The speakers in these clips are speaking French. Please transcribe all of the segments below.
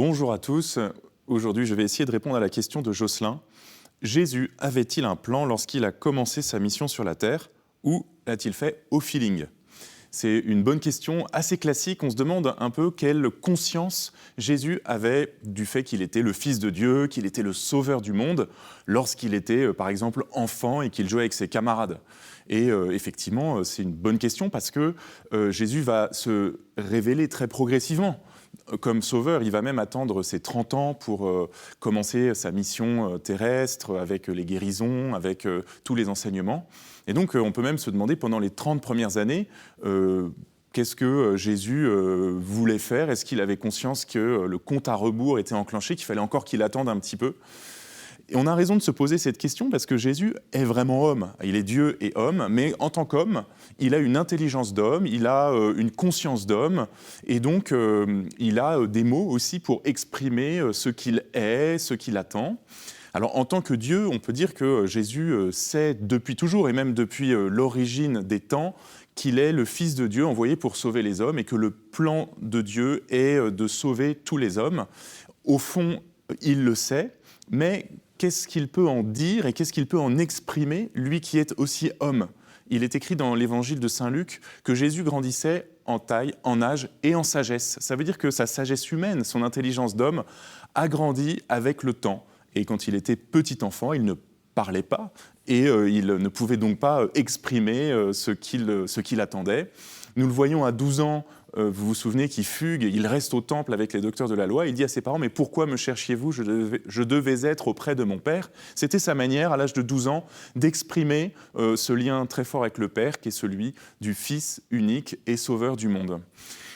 Bonjour à tous. Aujourd'hui, je vais essayer de répondre à la question de Jocelyn. Jésus avait-il un plan lorsqu'il a commencé sa mission sur la terre ou l'a-t-il fait au feeling? C'est une bonne question, assez classique. On se demande un peu quelle conscience Jésus avait du fait qu'il était le Fils de Dieu, qu'il était le Sauveur du monde, lorsqu'il était, par exemple, enfant et qu'il jouait avec ses camarades. Et effectivement, c'est une bonne question parce que Jésus va se révéler très progressivement. Comme sauveur, il va même attendre ses 30 ans pour commencer sa mission terrestre avec les guérisons, avec tous les enseignements. Et donc, on peut même se demander, pendant les 30 premières années, qu'est-ce que Jésus voulait faire? Est-ce qu'il avait conscience que le compte à rebours était enclenché, qu'il fallait encore qu'il attende un petit peu? Et on a raison de se poser cette question parce que Jésus est vraiment homme. Il est Dieu et homme, mais en tant qu'homme, il a une intelligence d'homme, il a une conscience d'homme, et donc il a des mots aussi pour exprimer ce qu'il est, ce qu'il attend. Alors en tant que Dieu, on peut dire que Jésus sait depuis toujours, et même depuis l'origine des temps, qu'il est le Fils de Dieu envoyé pour sauver les hommes, et que le plan de Dieu est de sauver tous les hommes. Au fond, il le sait, mais qu'est-ce qu'il peut en dire et qu'est-ce qu'il peut en exprimer, lui qui est aussi homme? Il est écrit dans l'évangile de Saint Luc que Jésus grandissait en taille, en âge et en sagesse. Ça veut dire que sa sagesse humaine, son intelligence d'homme, a grandi avec le temps. Et quand il était petit enfant, il ne parlait pas et il ne pouvait donc pas exprimer ce qu'il attendait. Nous le voyons à 12 ans, vous vous souvenez, qu'il fugue, il reste au temple avec les docteurs de la loi, il dit à ses parents « Mais pourquoi me cherchiez-vous? Je devais être auprès de mon Père ». C'était sa manière, à l'âge de 12 ans, d'exprimer ce lien très fort avec le Père, qui est celui du Fils unique et sauveur du monde.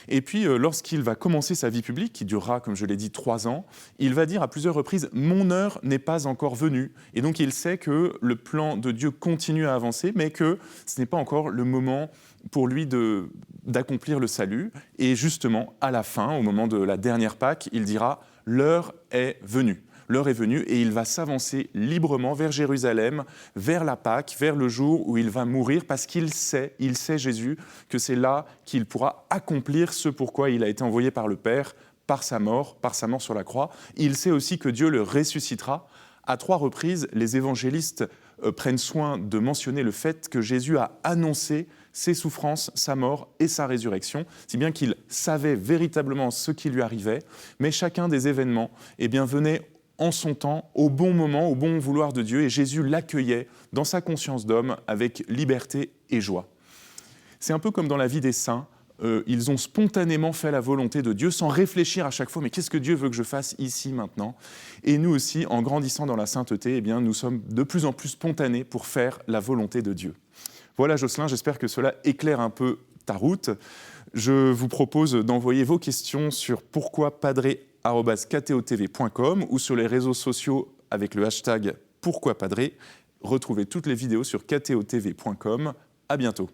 Et puis, lorsqu'il va commencer sa vie publique, qui durera, comme je l'ai dit, 3 ans, il va dire à plusieurs reprises « Mon heure n'est pas encore venue ». Et donc, il sait que le plan de Dieu continue à avancer, mais que ce n'est pas encore le moment pour lui d'accomplir le salut. Et justement, à la fin, au moment de la dernière Pâque, il dira « L'heure est venue ». L'heure est venue et il va s'avancer librement vers Jérusalem, vers la Pâque, vers le jour où il va mourir, parce qu'il sait Jésus, que c'est là qu'il pourra accomplir ce pourquoi il a été envoyé par le Père, par sa mort sur la croix. Il sait aussi que Dieu le ressuscitera. À 3 reprises, les évangélistes prennent soin de mentionner le fait que Jésus a annoncé ses souffrances, sa mort et sa résurrection, si bien qu'il savait véritablement ce qui lui arrivait, mais chacun des événements venait en son temps, au bon moment, au bon vouloir de Dieu, et Jésus l'accueillait dans sa conscience d'homme avec liberté et joie. C'est un peu comme dans la vie des saints, ils ont spontanément fait la volonté de Dieu sans réfléchir à chaque fois « mais qu'est-ce que Dieu veut que je fasse ici, maintenant ?» Et nous aussi, en grandissant dans la sainteté, nous sommes de plus en plus spontanés pour faire la volonté de Dieu. Voilà Jocelyn, j'espère que cela éclaire un peu ta route. Je vous propose d'envoyer vos questions sur pourquoipadré@ktotv.com ou sur les réseaux sociaux avec le hashtag pourquoipadré. Retrouvez toutes les vidéos sur ktotv.com. À bientôt.